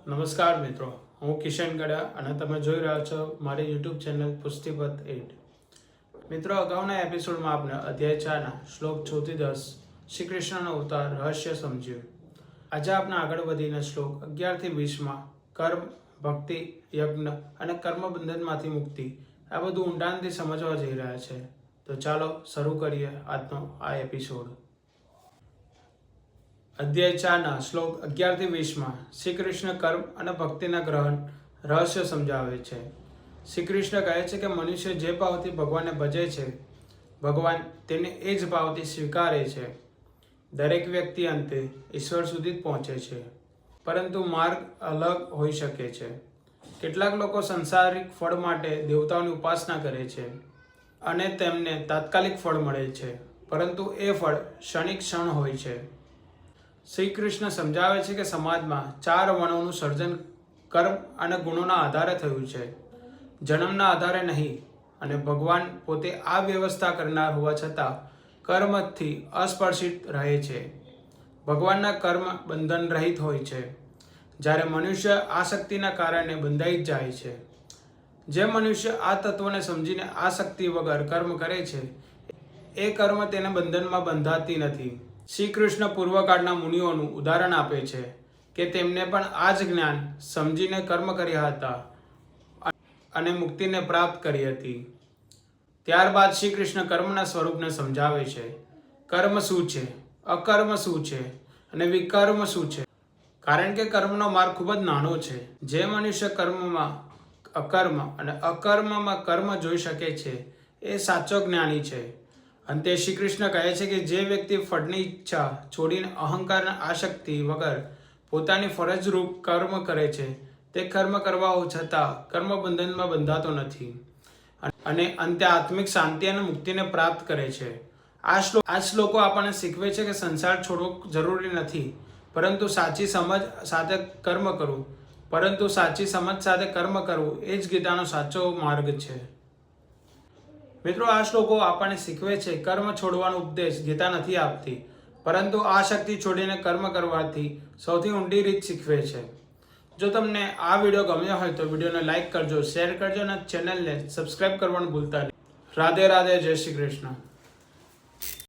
નમસ્કાર મિત્રો, હું કિશન ગડા અને તમે જોઈ રહ્યા છો મારી યુટ્યુબ ચેનલ પુષ્ટિપથ 8। મિત્રો, અગાઉના એપિસોડમાં આપણે અધ્યાય 4ના શ્લોક 6 થી 10 શ્રી કૃષ્ણનો અવતાર રહસ્ય સમજ્યું। આજે આપણે આગળ વધીને શ્લોક 11 થી 20માં કર્મ, ભક્તિ, યજ્ઞ અને કર્મ બંધનમાંથી મુક્તિ આ બધું ઊંડાણથી સમજવા જઈ રહ્યા છે। તો ચાલો શરૂ કરીએ આજનો આ એપિસોડ। અધ્યાય 4ના શ્લોક 11 થી 20માં શ્રી કૃષ્ણ કર્મ અને ભક્તિના ગ્રહણ રહસ્ય સમજાવે છે। શ્રી કૃષ્ણ કહે છે કે મનુષ્ય જે ભાવથી ભગવાનને ભજે છે, ભગવાન તેને એ જ ભાવથી સ્વીકારે છે। દરેક વ્યક્તિ અંતે ઈશ્વર સુધી જ પહોંચે છે, પરંતુ માર્ગ અલગ હોઈ શકે છે। કેટલાક લોકો સંસારિક ફળ માટે દેવતાઓની ઉપાસના કરે છે અને તેમને તાત્કાલિક ફળ મળે છે, પરંતુ એ ફળ ક્ષણિક ક્ષણ હોય છે। શ્રી કૃષ્ણ સમજાવે છે કે સમાજમાં 4 વર્ણોનું સર્જન કર્મ અને ગુણોના આધારે થયું છે, જન્મના આધારે નહીં। અને ભગવાન પોતે આ વ્યવસ્થા કરનાર હોવા છતાં કર્મથી અસ્પર્શિત રહે છે। ભગવાનના કર્મ બંધન રહિત હોય છે, જ્યારે મનુષ્ય આસક્તિના કારણે બંધાઈ જાય છે। જે મનુષ્ય આ તત્વને સમજીને આસક્તિ વગર કર્મ કરે છે, એ કર્મ તેને બંધનમાં બંધાતી નથી। શ્રી કૃષ્ણ પૂર્વકાળના મુનિઓનું ઉદાહરણ આપે છે કે તેમને પણ આ જ જ્ઞાન સમજીને કર્મ કર્યા હતા અને મુક્તિને પ્રાપ્ત કરી હતી। ત્યારબાદ શ્રી કૃષ્ણ કર્મના સ્વરૂપને સમજાવે છે। કર્મ શું છે, અકર્મ શું છે અને વિકર્મ શું છે, કારણ કે કર્મનો માર્ગ ખૂબ જ નાનો છે। જે મનુષ્ય કર્મમાં અકર્મ અને અકર્મમાં કર્મ જોઈ શકે છે, એ સાચો જ્ઞાની છે। અંતે શ્રી કૃષ્ણ કહે છે કે જે વ્યક્તિ ફળની ઈચ્છા છોડીને અહંકારના આસક્તિ વગર પોતાની ફરજરૂપ કર્મ કરે છે, તે કર્મ કરવા છતાં કર્મ બંધનમાં બંધાતો નથી અને અંતે આત્મિક શાંતિ અને મુક્તિને પ્રાપ્ત કરે છે। આ શ્લોકો આપણને શીખવે છે કે સંસાર છોડવો જરૂરી નથી, પરંતુ સાચી સમજ સાથે કર્મ કરવું એ જ ગીતાનો સાચો માર્ગ છે। મિત્રો, આ શ્લોકો આપણને શીખવે છે કર્મ છોડવાનો ઉપદેશ ગીતા નથી આપતી, પરંતુ આસક્તિ છોડીને કર્મ કરવાથી સૌથી ઊંડી રીત શીખવે છે। જો તમને આ વિડીયો ગમ્યો હોય તો વિડીયોને લાઇક કરજો, શેર કરજો અને ચેનલને સબસ્ક્રાઇબ કરવાનું ભૂલતા નહીં। રાધે રાધે, જય શ્રી કૃષ્ણ।